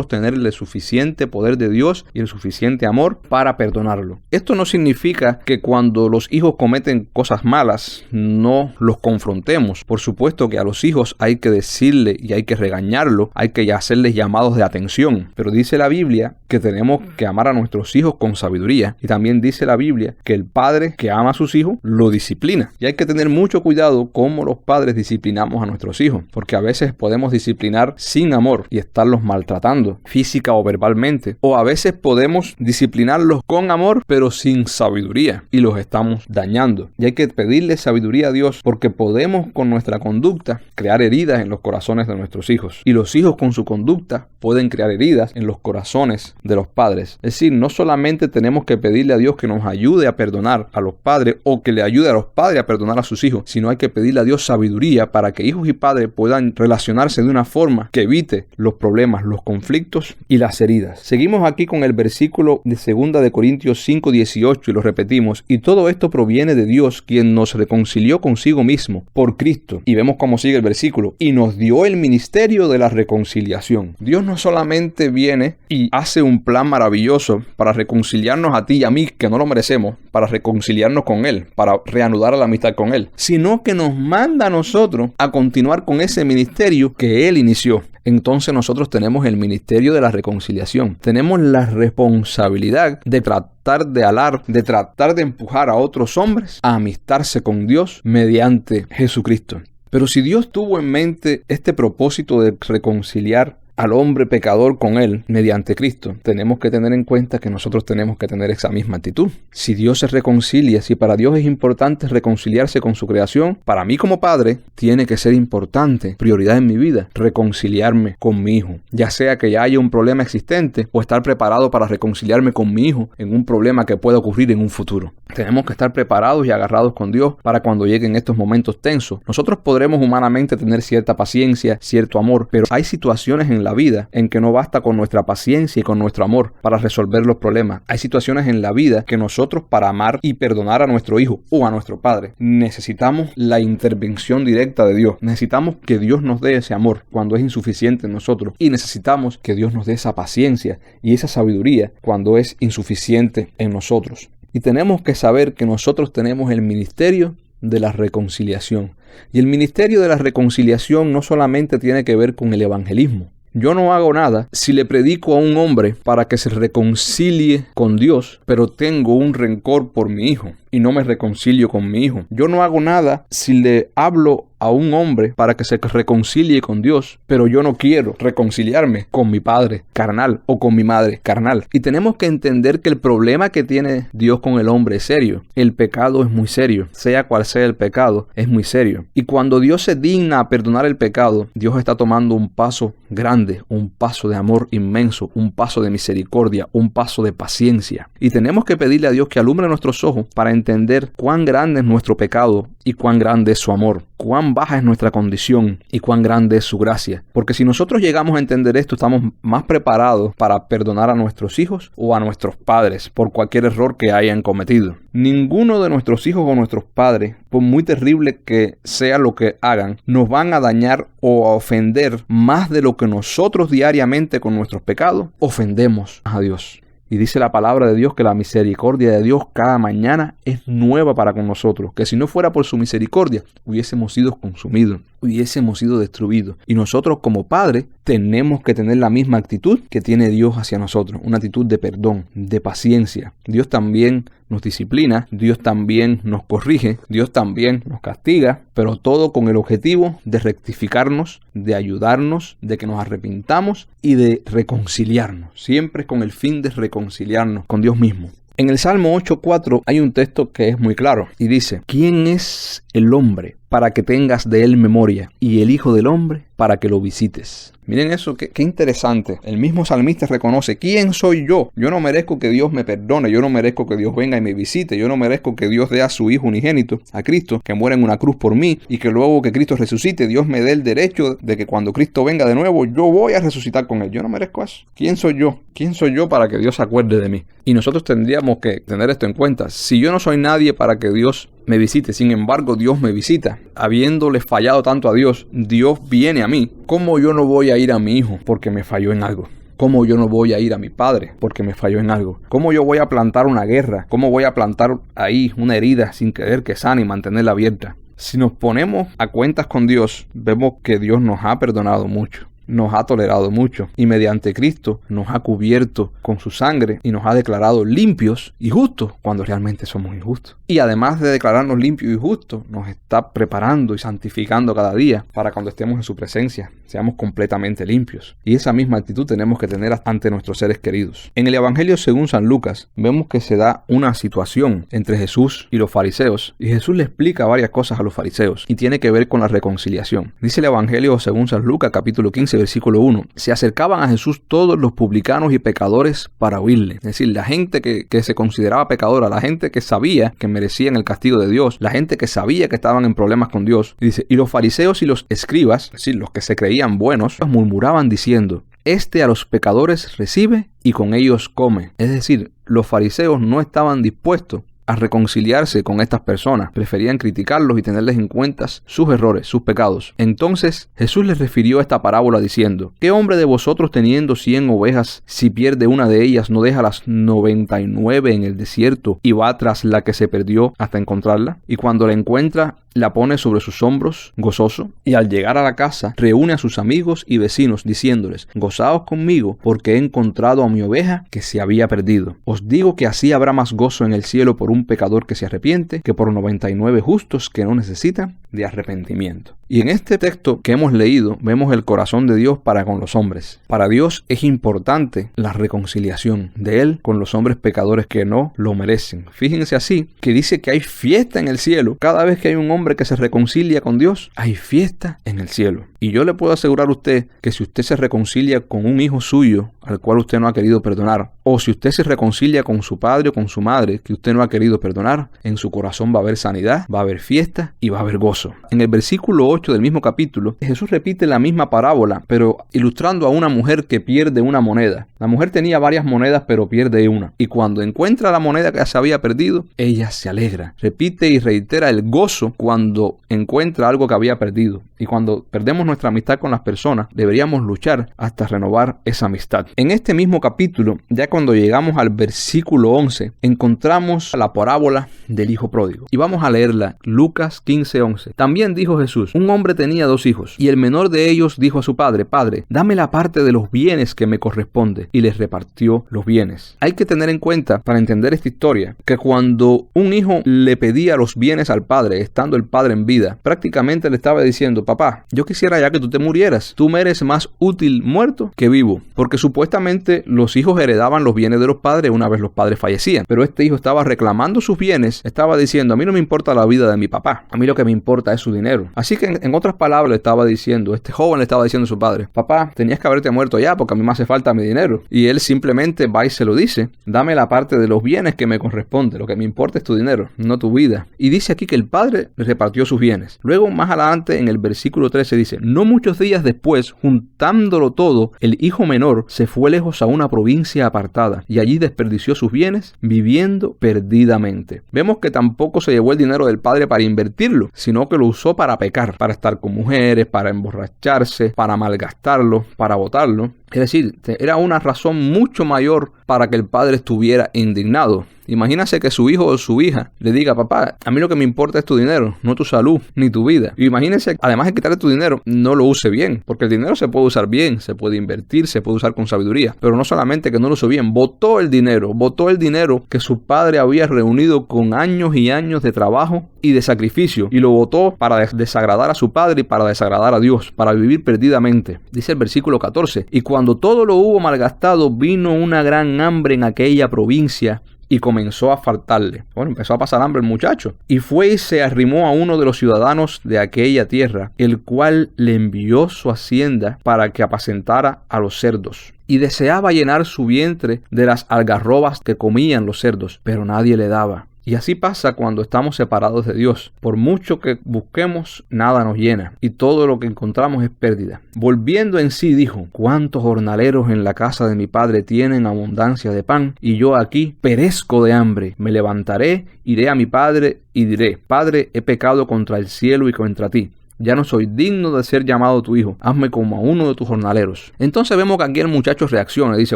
tener el suficiente poder de Dios y el suficiente amor para perdonarlo. Esto no significa que cuando los hijos cometen cosas malas no los confrontemos tenemos. Por supuesto que a los hijos hay que decirle y hay que regañarlo, hay que hacerles llamados de atención, pero dice la Biblia que tenemos que amar a nuestros hijos con sabiduría, y también dice la Biblia que el padre que ama a sus hijos lo disciplina, y hay que tener mucho cuidado cómo los padres disciplinamos a nuestros hijos, porque a veces podemos disciplinar sin amor y estarlos maltratando física o verbalmente, o a veces podemos disciplinarlos con amor pero sin sabiduría y los estamos dañando, y hay que pedirle sabiduría a Dios, porque podemos con nuestra conducta crear heridas en los corazones de nuestros hijos, y los hijos con su conducta pueden crear heridas en los corazones de los padres. Es decir, no solamente tenemos que pedirle a Dios que nos ayude a perdonar a los padres o que le ayude a los padres a perdonar a sus hijos, sino hay que pedirle a Dios sabiduría para que hijos y padres puedan relacionarse de una forma que evite los problemas, los conflictos y las heridas. Seguimos aquí con el versículo de 2 de Corintios 5:18 y lo repetimos: y todo esto proviene de Dios, quien nos reconcilió consigo mismo por Cristo. Y vemos cómo sigue el versículo: y nos dio el ministerio de la reconciliación. Dios no solamente viene y hace un plan maravilloso para reconciliarnos a ti y a mí, que no lo merecemos, para reconciliarnos con Él, para reanudar la amistad con Él, sino que nos manda a nosotros a continuar con ese ministerio que Él inició. Entonces nosotros tenemos el ministerio de la reconciliación. Tenemos la responsabilidad de tratar de alar, de tratar de empujar a otros hombres a amistarse con Dios mediante Jesucristo. Pero si Dios tuvo en mente este propósito de reconciliar al hombre pecador con Él mediante Cristo, tenemos que tener en cuenta que nosotros tenemos que tener esa misma actitud. Si Dios se reconcilia, si para Dios es importante reconciliarse con su creación, para mí como padre tiene que ser importante, prioridad en mi vida, reconciliarme con mi hijo, ya sea que ya haya un problema existente o estar preparado para reconciliarme con mi hijo en un problema que pueda ocurrir en un futuro. Tenemos que estar preparados y agarrados con Dios para cuando lleguen estos momentos tensos. Nosotros podremos humanamente tener cierta paciencia, cierto amor, pero hay situaciones en la vida en que no basta con nuestra paciencia y con nuestro amor para resolver los problemas. Hay situaciones en la vida que nosotros, para amar y perdonar a nuestro hijo o a nuestro padre, necesitamos la intervención directa de Dios. Necesitamos que Dios nos dé ese amor cuando es insuficiente en nosotros, y necesitamos que Dios nos dé esa paciencia y esa sabiduría cuando es insuficiente en nosotros. Y tenemos que saber que nosotros tenemos el ministerio de la reconciliación. Y el ministerio de la reconciliación no solamente tiene que ver con el evangelismo. Yo no hago nada si le predico a un hombre para que se reconcilie con Dios, pero tengo un rencor por mi hijo y no me reconcilio con mi hijo. Yo no hago nada si le hablo a un hombre para que se reconcilie con Dios, pero yo no quiero reconciliarme con mi padre carnal o con mi madre carnal. Y tenemos que entender que el problema que tiene Dios con el hombre es serio. El pecado es muy serio. Sea cual sea el pecado, es muy serio. Y cuando Dios se digna a perdonar el pecado, Dios está tomando un paso grande, un paso de amor inmenso, un paso de misericordia, un paso de paciencia. Y tenemos que pedirle a Dios que alumbre nuestros ojos para entender cuán grande es nuestro pecado y cuán grande es su amor, cuán baja es nuestra condición y cuán grande es su gracia. Porque si nosotros llegamos a entender esto, estamos más preparados para perdonar a nuestros hijos o a nuestros padres por cualquier error que hayan cometido. Ninguno de nuestros hijos o nuestros padres, por muy terrible que sea lo que hagan, nos van a dañar o a ofender más de lo que nosotros diariamente con nuestros pecados ofendemos a Dios. Y dice la palabra de Dios que la misericordia de Dios cada mañana es nueva para con nosotros. Que si no fuera por su misericordia, hubiésemos sido consumidos, hubiésemos sido destruidos. Y nosotros como padres tenemos que tener la misma actitud que tiene Dios hacia nosotros. Una actitud de perdón, de paciencia. Dios también nos disciplina, Dios también nos corrige, Dios también nos castiga, pero todo con el objetivo de rectificarnos, de ayudarnos, de que nos arrepintamos y de reconciliarnos. Siempre con el fin de reconciliarnos con Dios mismo. En el Salmo 8:4 hay un texto que es muy claro y dice: ¿quién es el hombre para que tengas de él memoria, y el hijo del hombre para que lo visites? Miren eso, qué interesante. El mismo salmista reconoce: ¿quién soy yo? Yo no merezco que Dios me perdone, yo no merezco que Dios venga y me visite, yo no merezco que Dios dé a su Hijo unigénito, a Cristo, que muera en una cruz por mí, y que luego que Cristo resucite, Dios me dé el derecho de que cuando Cristo venga de nuevo, yo voy a resucitar con Él. Yo no merezco eso. ¿Quién soy yo? ¿Quién soy yo para que Dios se acuerde de mí? Y nosotros tendríamos que tener esto en cuenta. Si yo no soy nadie para que Dios me visite, sin embargo Dios me visita, habiéndole fallado tanto a Dios, Dios viene a mí, ¿cómo yo no voy a ir a mi hijo porque me falló en algo? ¿Cómo yo no voy a ir a mi padre porque me falló en algo? ¿Cómo yo voy a plantar una guerra? ¿Cómo voy a plantar ahí una herida sin querer que sane y mantenerla abierta? Si nos ponemos a cuentas con Dios, vemos que Dios nos ha perdonado mucho, nos ha tolerado mucho y mediante Cristo nos ha cubierto con su sangre y nos ha declarado limpios y justos cuando realmente somos injustos. Y además de declararnos limpios y justos, nos está preparando y santificando cada día para cuando estemos en su presencia, seamos completamente limpios. Y esa misma actitud tenemos que tener ante nuestros seres queridos. En el Evangelio según San Lucas, vemos que se da una situación entre Jesús y los fariseos, y Jesús le explica varias cosas a los fariseos, y tiene que ver con la reconciliación. Dice el Evangelio según San Lucas, capítulo 15, versículo 1, se acercaban a Jesús todos los publicanos y pecadores para oírle. Es decir, la gente que se consideraba pecadora, la gente que sabía que merecían el castigo de Dios, la gente que sabía que estaban en problemas con Dios. Y dice, y los fariseos y los escribas, es decir, los que se creían buenos, murmuraban diciendo, este a los pecadores recibe y con ellos come. Es decir, los fariseos no estaban dispuestos a reconciliarse con estas personas, preferían criticarlos y tenerles en cuenta sus errores, sus pecados. Entonces Jesús les refirió esta parábola diciendo, ¿qué hombre de vosotros teniendo 100 ovejas, si pierde una de ellas, no deja las 99 en el desierto y va tras la que se perdió hasta encontrarla? Y cuando la encuentra, la pone sobre sus hombros, gozoso, y al llegar a la casa, reúne a sus amigos y vecinos, diciéndoles, gozaos conmigo, porque he encontrado a mi oveja que se había perdido. Os digo que así habrá más gozo en el cielo por un pecador que se arrepiente, que por 99 justos que no necesitan de arrepentimiento. Y en este texto que hemos leído, vemos el corazón de Dios para con los hombres. Para Dios es importante la reconciliación de Él con los hombres pecadores que no lo merecen. Fíjense así, que dice que hay fiesta en el cielo. Cada vez que hay un hombre que se reconcilia con Dios, hay fiesta en el cielo. Y yo le puedo asegurar a usted que si usted se reconcilia con un hijo suyo, al cual usted no ha querido perdonar, o si usted se reconcilia con su padre o con su madre, que usted no ha querido perdonar, en su corazón va a haber sanidad, va a haber fiesta y va a haber gozo. En el versículo 8 del mismo capítulo, Jesús repite la misma parábola, pero ilustrando a una mujer que pierde una moneda. La mujer tenía varias monedas, pero pierde una. Y cuando encuentra la moneda que se había perdido, ella se alegra. Repite y reitera el gozo cuando encuentra algo que había perdido. Y cuando perdemos nuestra amistad con las personas, deberíamos luchar hasta renovar esa amistad. En este mismo capítulo, ya cuando llegamos al versículo 11, encontramos la parábola del hijo pródigo. Y vamos a leerla, Lucas 15:11. También dijo Jesús, un hombre tenía 2 hijos, y el menor de ellos dijo a su padre, Padre, dame la parte de los bienes que me corresponde, y les repartió los bienes. Hay que tener en cuenta, para entender esta historia, que cuando un hijo le pedía los bienes al padre, estando el padre en vida, prácticamente le estaba diciendo, papá, yo quisiera ya que tú te murieras, tú me eres más útil muerto que vivo, porque supuestamente los hijos heredaban los bienes de los padres una vez los padres fallecían, pero este hijo estaba reclamando sus bienes, estaba diciendo, a mí no me importa la vida de mi papá, a mí lo que me importa es su dinero. Así que en otras palabras le estaba diciendo, este joven le estaba diciendo a su padre, papá, tenías que haberte muerto ya porque a mí me hace falta mi dinero. Y él simplemente va y se lo dice, dame la parte de los bienes que me corresponde, lo que me importa es tu dinero, no tu vida. Y dice aquí que el padre le repartió sus bienes. Luego más adelante en el versículo 13 dice, no muchos días después, juntándolo todo, el hijo menor se fue lejos a una provincia apartada y allí desperdició sus bienes viviendo perdidamente. Vemos que tampoco se llevó el dinero del padre para invertirlo, sino que lo usó para pecar, para estar con mujeres, para emborracharse, para malgastarlo, para botarlo. Es decir, era una razón mucho mayor para que el padre estuviera indignado. Imagínase que su hijo o su hija le diga, papá, a mí lo que me importa es tu dinero, no tu salud, ni tu vida. Y imagínese, además de quitarle tu dinero, no lo use bien, porque el dinero se puede usar bien, se puede invertir, se puede usar con sabiduría. Pero no solamente que no lo usó bien, botó el dinero que su padre había reunido con años y años de trabajo y de sacrificio, y lo botó para desagradar a su padre y para desagradar a Dios, para vivir perdidamente. Dice el versículo 14, y cuando todo lo hubo malgastado, vino una gran hambre en aquella provincia, y comenzó a faltarle. Bueno, empezó a pasar hambre el muchacho. Y fue y se arrimó a uno de los ciudadanos de aquella tierra, el cual le envió su hacienda para que apacentara a los cerdos. Y deseaba llenar su vientre de las algarrobas que comían los cerdos, pero nadie le daba. Y así pasa cuando estamos separados de Dios. Por mucho que busquemos, nada nos llena, y todo lo que encontramos es pérdida. Volviendo en sí, dijo, ¿cuántos jornaleros en la casa de mi padre tienen abundancia de pan? Y yo aquí perezco de hambre. Me levantaré, iré a mi padre y diré, Padre, he pecado contra el cielo y contra ti. ya no soy digno de ser llamado tu hijo, hazme como a uno de tus jornaleros. Entonces vemos que aquí el muchacho reacciona, dice,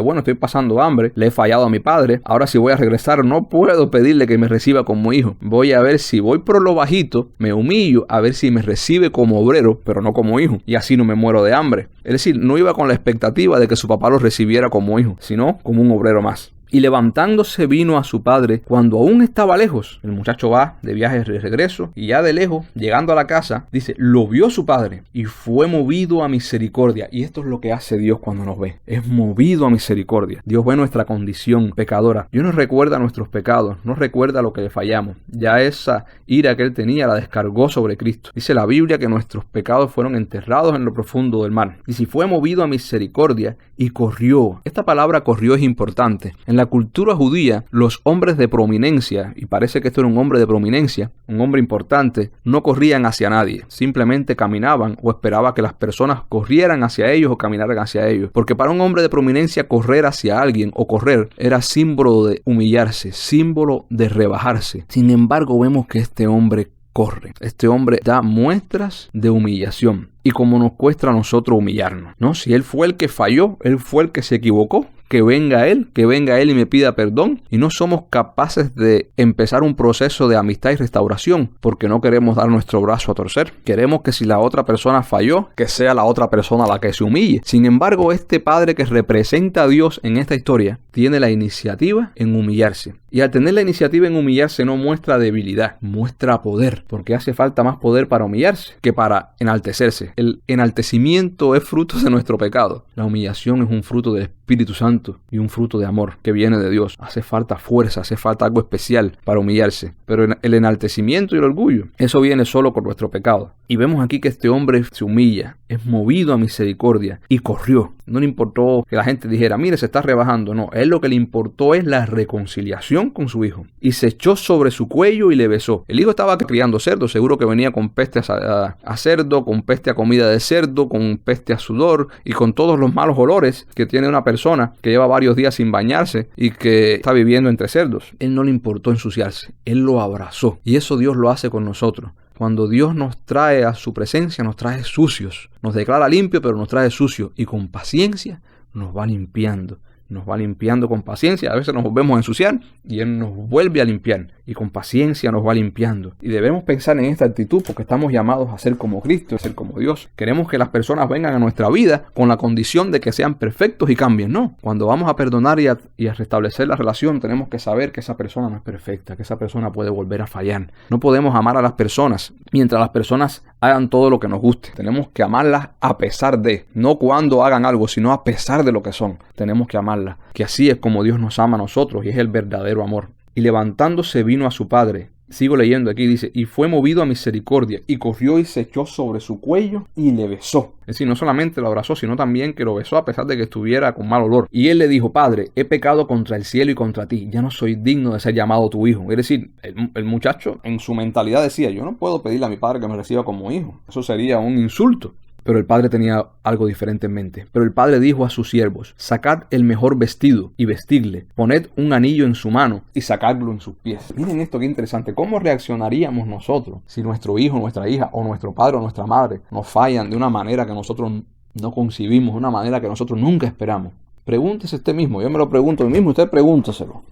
bueno, estoy pasando hambre, le he fallado a mi padre, ahora si voy a regresar no puedo pedirle que me reciba como hijo, voy a ver si voy por lo bajito, me humillo a ver si me recibe como obrero, pero no como hijo, y así no me muero de hambre. Es decir, no iba con la expectativa de que su papá lo recibiera como hijo, sino como un obrero más. Y levantándose vino a su padre cuando aún estaba lejos. El muchacho va de viaje de regreso y ya de lejos, llegando a la casa, dice, lo vio su padre y fue movido a misericordia. Y esto es lo que hace Dios cuando nos ve. Es movido a misericordia. Dios ve nuestra condición pecadora. Dios nos recuerda nuestros pecados, nos recuerda lo que le fallamos. Ya esa ira que él tenía la descargó sobre Cristo. Dice la Biblia que nuestros pecados fueron enterrados en lo profundo del mar. Y si fue movido a misericordia y corrió. Esta palabra corrió es importante. En la cultura judía, los hombres de prominencia, y parece que esto era un hombre de prominencia, un hombre importante, no corrían hacia nadie, simplemente caminaban o esperaba que las personas corrieran hacia ellos o caminaran hacia ellos, porque para un hombre de prominencia correr hacia alguien o correr era símbolo de humillarse, símbolo de rebajarse. Sin embargo, vemos que este hombre corre, este hombre da muestras de humillación. Y como nos cuesta a nosotros humillarnos, ¿no? Si él fue el que falló, él fue el que se equivocó, que venga él y me pida perdón. Y no somos capaces de empezar un proceso de amistad y restauración porque no queremos dar nuestro brazo a torcer. Queremos que si la otra persona falló, que sea la otra persona la que se humille. Sin embargo, este padre que representa a Dios en esta historia tiene la iniciativa en humillarse. Y al tener la iniciativa en humillarse no muestra debilidad, muestra poder, porque hace falta más poder para humillarse que para enaltecerse. El enaltecimiento es fruto de nuestro pecado. La humillación es un fruto del Espíritu Santo y un fruto de amor que viene de Dios. Hace falta fuerza, hace falta algo especial para humillarse. Pero el enaltecimiento y el orgullo, eso viene solo con nuestro pecado. Y vemos aquí que este hombre se humilla, es movido a misericordia y corrió. No le importó que la gente dijera, mire, se está rebajando. No, a él lo que le importó es la reconciliación con su hijo. Y se echó sobre su cuello y le besó. El hijo estaba criando cerdo, seguro que venía con peste a cerdo, con peste a comida de cerdo, con peste a sudor y con todos los malos olores que tiene una persona que lleva varios días sin bañarse y que está viviendo entre cerdos. Él no le importó ensuciarse, él lo abrazó. Y eso Dios lo hace con nosotros. Cuando Dios nos trae a su presencia, nos trae sucios. Nos declara limpio, pero nos trae sucio. Y con paciencia nos va limpiando. Nos va limpiando con paciencia. A veces nos volvemos a ensuciar y Él nos vuelve a limpiar. Y con paciencia nos va limpiando. Y debemos pensar en esta actitud porque estamos llamados a ser como Cristo, a ser como Dios. Queremos que las personas vengan a nuestra vida con la condición de que sean perfectos y cambien. No. Cuando vamos a perdonar y a restablecer la relación, tenemos que saber que esa persona no es perfecta, que esa persona puede volver a fallar. No podemos amar a las personas mientras las personas hagan todo lo que nos guste. Tenemos que amarlas a pesar de, no cuando hagan algo, sino a pesar de lo que son. Tenemos que amarlas, que así es como Dios nos ama a nosotros y es el verdadero amor. Y levantándose vino a su padre. Sigo leyendo aquí, dice, y fue movido a misericordia, y corrió y se echó sobre su cuello y le besó. Es decir, no solamente lo abrazó, sino también que lo besó a pesar de que estuviera con mal olor. Y él le dijo, Padre, he pecado contra el cielo y contra ti, ya no soy digno de ser llamado tu hijo. Es decir, el muchacho en su mentalidad decía, yo no puedo pedirle a mi padre que me reciba como hijo. Eso sería un insulto. Pero el padre tenía algo diferente en mente. Pero el padre dijo a sus siervos, sacad el mejor vestido y vestidle, poned un anillo en su mano y sacadlo en sus pies. Miren esto qué interesante. ¿Cómo reaccionaríamos nosotros si nuestro hijo, nuestra hija o nuestro padre o nuestra madre nos fallan de una manera que nosotros no concibimos, de una manera que nosotros nunca esperamos? Pregúntese usted mismo. Yo me lo pregunto a mí mismo. Usted pregúnteselo.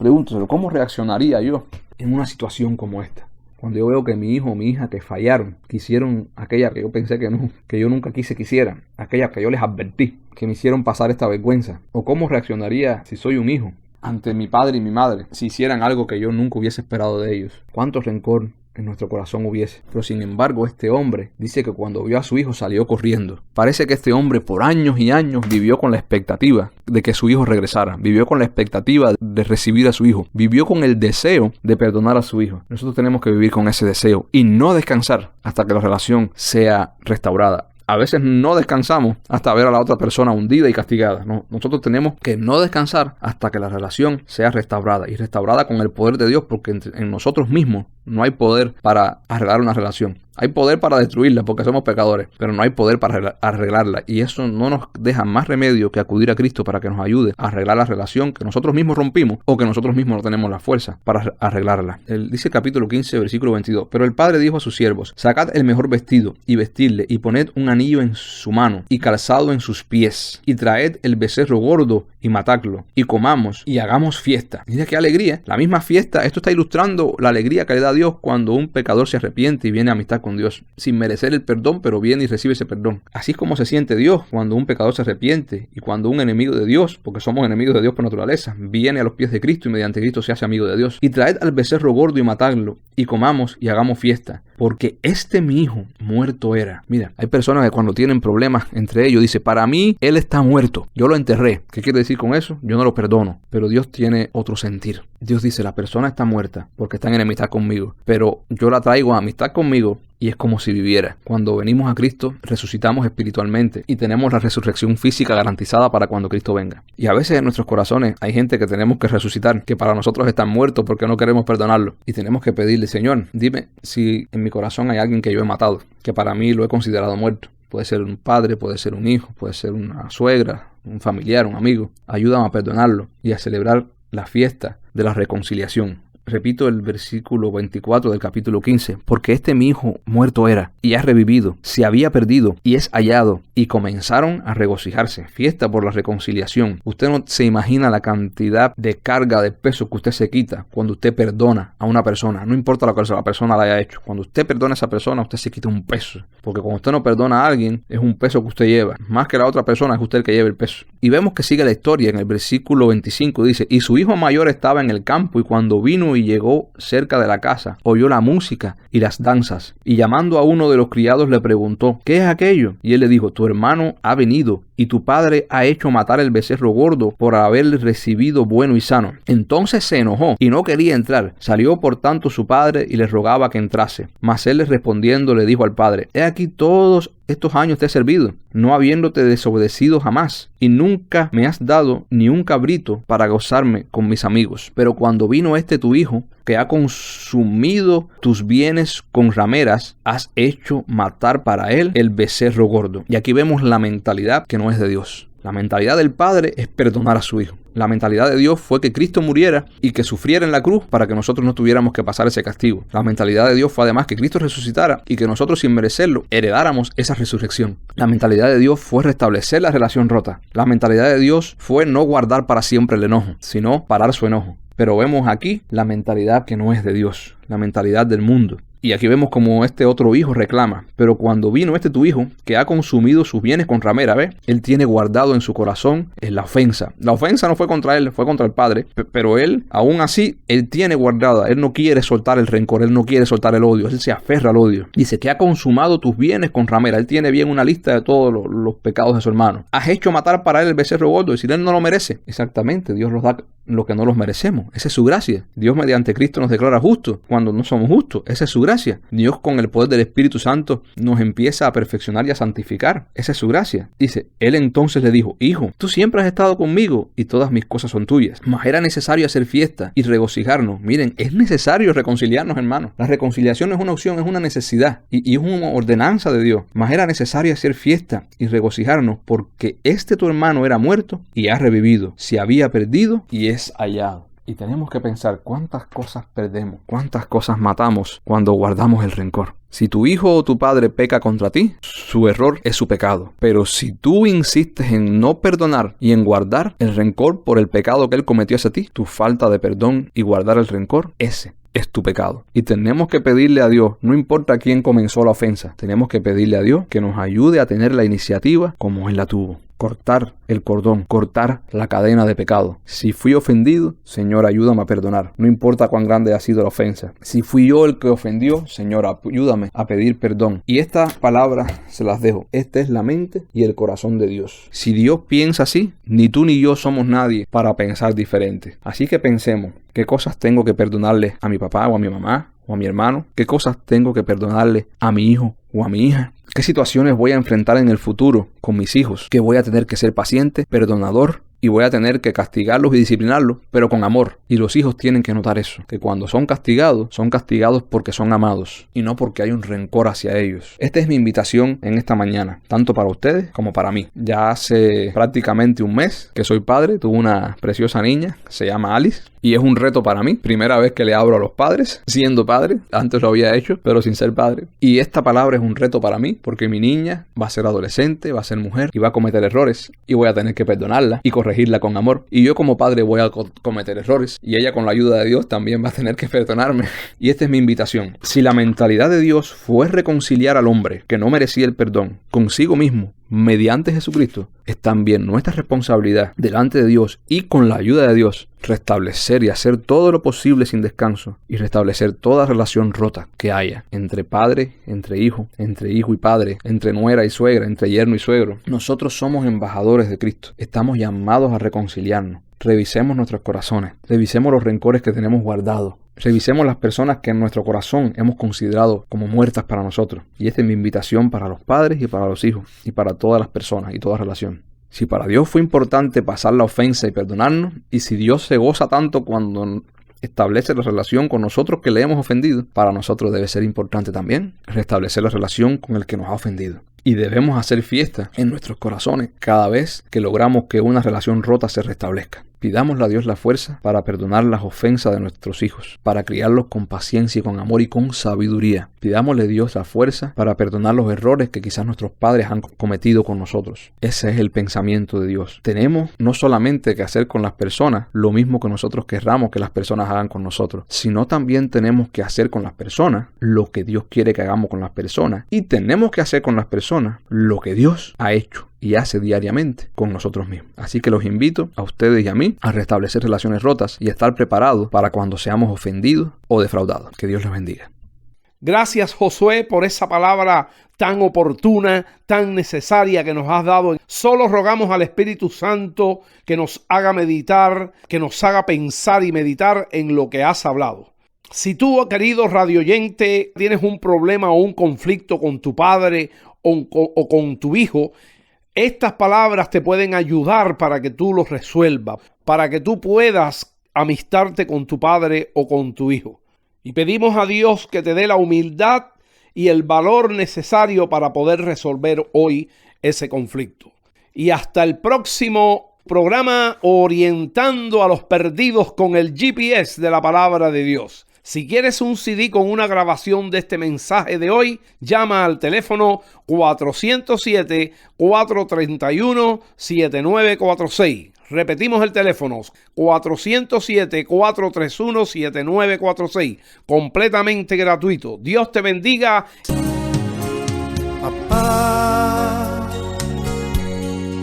¿Cómo reaccionaría yo en una situación como esta? Cuando yo veo que mi hijo o mi hija que fallaron, que hicieron aquella que yo pensé que yo nunca quise que hicieran, aquella que yo les advertí, que me hicieron pasar esta vergüenza. O cómo reaccionaría si soy un hijo ante mi padre y mi madre, si hicieran algo que yo nunca hubiese esperado de ellos. ¿Cuánto rencor en nuestro corazón hubiese? Pero sin embargo este hombre dice que cuando vio a su hijo salió corriendo. Parece que este hombre por años y años vivió con la expectativa de que su hijo regresara, vivió con la expectativa de recibir a su hijo, vivió con el deseo de perdonar a su hijo. Nosotros tenemos que vivir con ese deseo y no descansar hasta que la relación sea restaurada. A veces no descansamos hasta ver a la otra persona hundida y castigada. No, nosotros tenemos que no descansar hasta que la relación sea restaurada. Y restaurada con el poder de Dios, porque en nosotros mismos no hay poder para arreglar una relación. Hay poder para destruirla porque somos pecadores, pero no hay poder para arreglarla. Y eso no nos deja más remedio que acudir a Cristo para que nos ayude a arreglar la relación que nosotros mismos rompimos o que nosotros mismos no tenemos la fuerza para arreglarla. Dice el capítulo 15, versículo 22. Pero el padre dijo a sus siervos: sacad el mejor vestido y vestidle, y poned un anillo en su mano y calzado en sus pies, y traed el becerro gordo y matadlo, y comamos y hagamos fiesta. Mira qué alegría. La misma fiesta, esto está ilustrando la alegría que le da a Dios cuando un pecador se arrepiente y viene a amistad con Dios, sin merecer el perdón, pero viene y recibe ese perdón. Así es como se siente Dios cuando un pecador se arrepiente y cuando un enemigo de Dios, porque somos enemigos de Dios por naturaleza, viene a los pies de Cristo y mediante Cristo se hace amigo de Dios. Y traed al becerro gordo y matadlo, y comamos y hagamos fiesta, porque mi hijo muerto era. Mira, hay personas que cuando tienen problemas entre ellos, dice: para mí él está muerto, yo lo enterré. ¿Qué quiere decir con eso? Yo no lo perdono. Pero Dios tiene otro sentir. Dios dice: la persona está muerta porque está en enemistad conmigo, pero yo la traigo a amistad conmigo y es como si viviera. Cuando venimos a Cristo, resucitamos espiritualmente y tenemos la resurrección física garantizada para cuando Cristo venga. Y a veces en nuestros corazones hay gente que tenemos que resucitar, que para nosotros están muertos porque no queremos perdonarlo. Y tenemos que pedirle: Señor, dime si en mi corazón hay alguien que yo he matado, que para mí lo he considerado muerto. Puede ser un padre, puede ser un hijo, puede ser una suegra, un familiar, un amigo. Ayúdame a perdonarlo y a celebrar la fiesta de la reconciliación. Repito el versículo 24 del capítulo 15. Porque mi hijo muerto era, y ha revivido, se había perdido, y es hallado. Y comenzaron a regocijarse. Fiesta por la reconciliación. Usted no se imagina la cantidad de carga, de peso que usted se quita cuando usted perdona a una persona. No importa lo que la persona le haya hecho. Cuando usted perdona a esa persona, usted se quita un peso. Porque cuando usted no perdona a alguien, es un peso que usted lleva. Más que la otra persona, es usted el que lleva el peso. Y vemos que sigue la historia en el versículo 25. Dice: y su hijo mayor estaba en el campo, y cuando vino y llegó cerca de la casa, oyó la música y las danzas, y llamando a uno de los criados le preguntó: ¿qué es aquello? Y él le dijo: tu hermano ha venido, y tu padre ha hecho matar el becerro gordo por haberle recibido bueno y sano. Entonces se enojó y no quería entrar. Salió por tanto su padre y le rogaba que entrase. Mas él respondiendo le dijo al padre: he aquí todos estos años te he servido, no habiéndote desobedecido jamás, y nunca me has dado ni un cabrito para gozarme con mis amigos. Pero cuando vino tu hijo, que ha consumido tus bienes con rameras, has hecho matar para él el becerro gordo. Y aquí vemos la mentalidad que no es de Dios. La mentalidad del Padre es perdonar a su Hijo. La mentalidad de Dios fue que Cristo muriera y que sufriera en la cruz para que nosotros no tuviéramos que pasar ese castigo. La mentalidad de Dios fue además que Cristo resucitara y que nosotros, sin merecerlo, heredáramos esa resurrección. La mentalidad de Dios fue restablecer la relación rota. La mentalidad de Dios fue no guardar para siempre el enojo, sino parar su enojo. Pero vemos aquí la mentalidad que no es de Dios, la mentalidad del mundo. Y aquí vemos como otro hijo reclama: pero cuando vino tu hijo, que ha consumido sus bienes con ramera, él tiene guardado en su corazón la ofensa. La ofensa no fue contra él, fue contra el padre, pero él, aún así, él tiene guardada, él no quiere soltar el rencor, él no quiere soltar el odio, él se aferra al odio. Dice que ha consumado tus bienes con ramera. Él tiene bien una lista de todos los pecados de su hermano. Has hecho matar para él el becerro gordo, y si él no lo merece. Exactamente, Dios nos da lo que no los merecemos. Esa es su gracia. Dios mediante Cristo nos declara justos cuando no somos justos. Esa es su gracia. Dios, con el poder del Espíritu Santo, nos empieza a perfeccionar y a santificar. Esa es su gracia. Dice: él entonces le dijo: hijo, tú siempre has estado conmigo y todas mis cosas son tuyas. Mas era necesario hacer fiesta y regocijarnos. Miren, es necesario reconciliarnos, hermanos. La reconciliación no es una opción, es una necesidad y es una ordenanza de Dios. Mas era necesario hacer fiesta y regocijarnos porque tu hermano era muerto y ha revivido. Se había perdido y es hallado. Y tenemos que pensar cuántas cosas perdemos, cuántas cosas matamos cuando guardamos el rencor. Si tu hijo o tu padre peca contra ti, su error es su pecado. Pero si tú insistes en no perdonar y en guardar el rencor por el pecado que él cometió hacia ti, tu falta de perdón y guardar el rencor, ese es tu pecado. Y tenemos que pedirle a Dios, no importa quién comenzó la ofensa, tenemos que pedirle a Dios que nos ayude a tener la iniciativa como él la tuvo. Cortar el cordón, cortar la cadena de pecado. Si fui ofendido, Señor, ayúdame a perdonar. No importa cuán grande ha sido la ofensa. Si fui yo el que ofendió, Señor, ayúdame a pedir perdón. Y estas palabras se las dejo. Esta es la mente y el corazón de Dios. Si Dios piensa así, ni tú ni yo somos nadie para pensar diferente. Así que pensemos, ¿qué cosas tengo que perdonarle a mi papá o a mi mamá o a mi hermano? ¿Qué cosas tengo que perdonarle a mi hijo o a mi hija? ¿Qué situaciones voy a enfrentar en el futuro con mis hijos? Que voy a tener que ser paciente, perdonador y voy a tener que castigarlos y disciplinarlos, pero con amor. Y los hijos tienen que notar eso, que cuando son castigados porque son amados y no porque hay un rencor hacia ellos. Esta es mi invitación en esta mañana, tanto para ustedes como para mí. Ya hace prácticamente un mes que soy padre, tuve una preciosa niña, se llama Alice, y es un reto para mí. Primera vez que le hablo a los padres, siendo padre. Antes lo había hecho, pero sin ser padre. Y esta palabra es un reto para mí, porque mi niña va a ser adolescente, va a ser mujer, y va a cometer errores, y voy a tener que perdonarla y corregirla con amor. Y yo como padre voy a cometer errores, y ella con la ayuda de Dios también va a tener que perdonarme. Y esta es mi invitación. Si la mentalidad de Dios fue reconciliar al hombre que no merecía el perdón consigo mismo, mediante Jesucristo, es también nuestra responsabilidad delante de Dios y con la ayuda de Dios restablecer y hacer todo lo posible sin descanso y restablecer toda relación rota que haya entre padre, entre hijo y padre, entre nuera y suegra, entre yerno y suegro. Nosotros somos embajadores de Cristo. Estamos llamados a reconciliarnos. Revisemos nuestros corazones, revisemos los rencores que tenemos guardados, revisemos las personas que en nuestro corazón hemos considerado como muertas para nosotros. Y esta es mi invitación para los padres y para los hijos y para todas las personas y toda relación. Si para Dios fue importante pasar la ofensa y perdonarnos, y si Dios se goza tanto cuando establece la relación con nosotros que le hemos ofendido, para nosotros debe ser importante también restablecer la relación con el que nos ha ofendido. Y debemos hacer fiesta en nuestros corazones cada vez que logramos que una relación rota se restablezca. Pidámosle a Dios la fuerza para perdonar las ofensas de nuestros hijos, para criarlos con paciencia y con amor y con sabiduría. Pidámosle a Dios la fuerza para perdonar los errores que quizás nuestros padres han cometido con nosotros. Ese es el pensamiento de Dios. Tenemos no solamente que hacer con las personas lo mismo que nosotros querramos que las personas hagan con nosotros, sino también tenemos que hacer con las personas lo que Dios quiere que hagamos con las personas. Y tenemos que hacer con las personas lo que Dios ha hecho y hace diariamente con nosotros mismos. Así que los invito a ustedes y a mí a restablecer relaciones rotas y a estar preparados para cuando seamos ofendidos o defraudados. Que Dios les bendiga. Gracias, Josué, por esa palabra tan oportuna, tan necesaria que nos has dado. Solo rogamos al Espíritu Santo que nos haga meditar, que nos haga pensar y meditar en lo que has hablado. Si tú, querido radioyente, tienes un problema o un conflicto con tu padre o con tu hijo, estas palabras te pueden ayudar para que tú los resuelvas, para que tú puedas amistarte con tu padre o con tu hijo. Y pedimos a Dios que te dé la humildad y el valor necesario para poder resolver hoy ese conflicto. Y hasta el próximo programa, Orientando a los Perdidos con el GPS de la Palabra de Dios. Si quieres un CD con una grabación de este mensaje de hoy, llama al teléfono 407-431-7946. Repetimos el teléfono, 407-431-7946. Completamente gratuito. Dios te bendiga. Papá,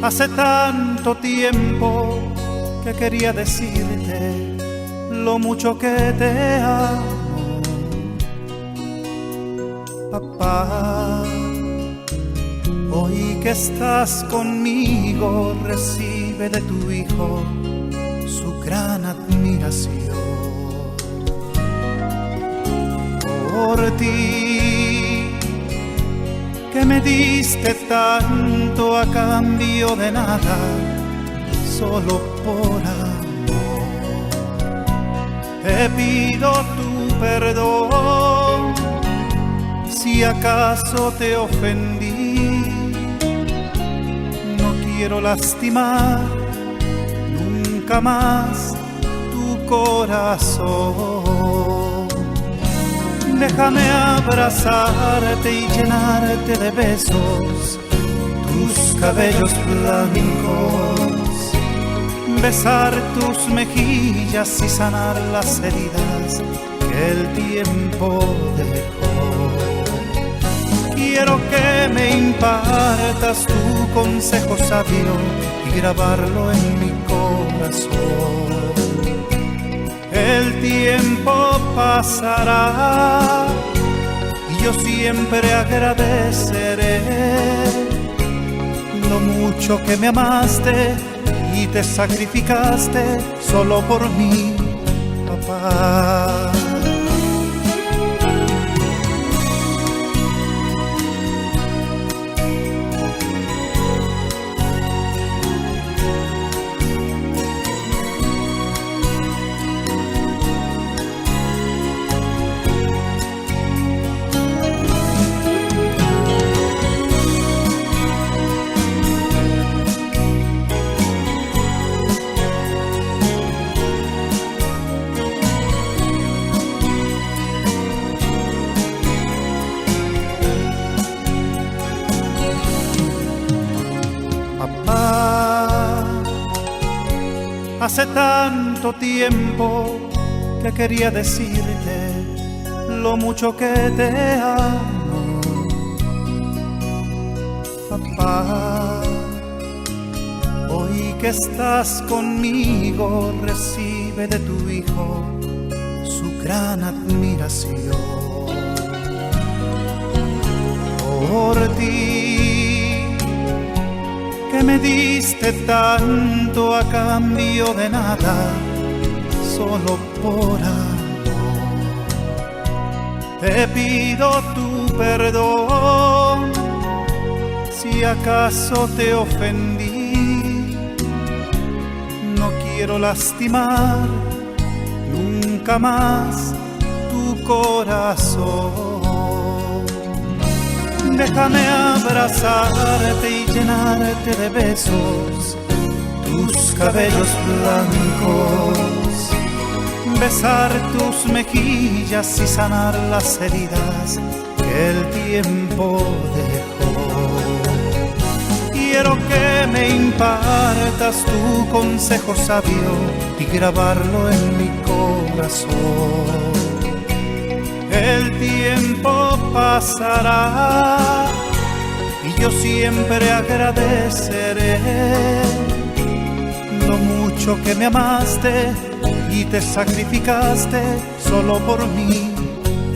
hace tanto tiempo que quería decirte lo mucho que te amo. Papá, hoy que estás conmigo, recibe de tu hijo su gran admiración. Por ti, que me diste tanto a cambio de nada, solo por amor. Te pido tu perdón si acaso te ofendí. No quiero lastimar nunca más tu corazón. Déjame abrazarte y llenarte de besos tus cabellos blancos, besar tus mejillas y sanar las heridas que el tiempo dejó. Quiero que me impartas tu consejo sabio y grabarlo en mi corazón. El tiempo pasará y yo siempre agradeceré lo mucho que me amaste y te sacrificaste solo por mí, papá. Hace tanto tiempo que quería decirte lo mucho que te amo, papá. Hoy que estás conmigo, recibe de tu hijo su gran admiración. Por ti, que me diste tanto a cambio de nada, solo por amor. Te pido tu perdón si acaso te ofendí. No quiero lastimar nunca más tu corazón. Déjame abrazarte y llenarte de besos tus cabellos blancos, besar tus mejillas y sanar las heridas que el tiempo dejó. Quiero que me impartas tu consejo sabio y grabarlo en mi corazón. El tiempo pasará y yo siempre agradeceré lo mucho que me amaste y te sacrificaste solo por mí,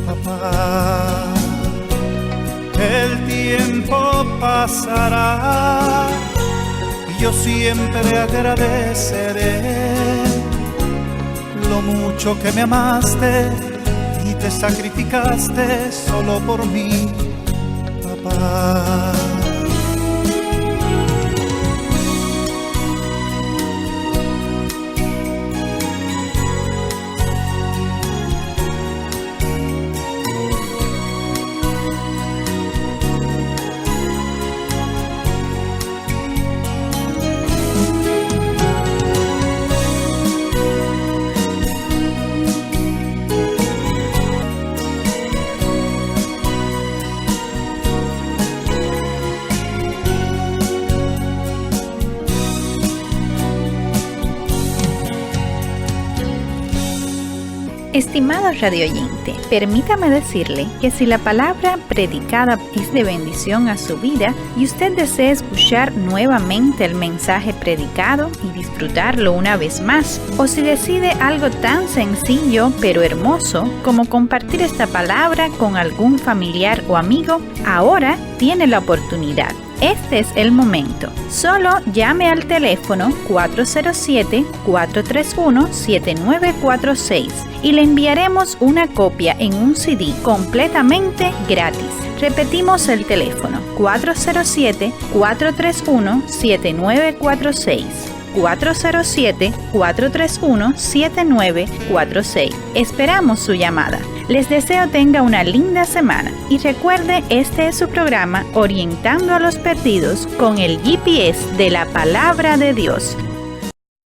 papá. El tiempo pasará y yo siempre agradeceré lo mucho que me amaste y te sacrificaste solo por mí, papá. Estimado radioyente, permítame decirle que si la palabra predicada es de bendición a su vida y usted desea escuchar nuevamente el mensaje predicado y disfrutarlo una vez más, o si decide algo tan sencillo pero hermoso como compartir esta palabra con algún familiar o amigo, ahora tiene la oportunidad. Este es el momento. Solo llame al teléfono 407-431-7946 y le enviaremos una copia en un CD completamente gratis. Repetimos el teléfono 407-431-7946. 407-431-7946. Esperamos su llamada. Les deseo tenga una linda semana y recuerde, este es su programa Orientando a los Perdidos con el GPS de la Palabra de Dios.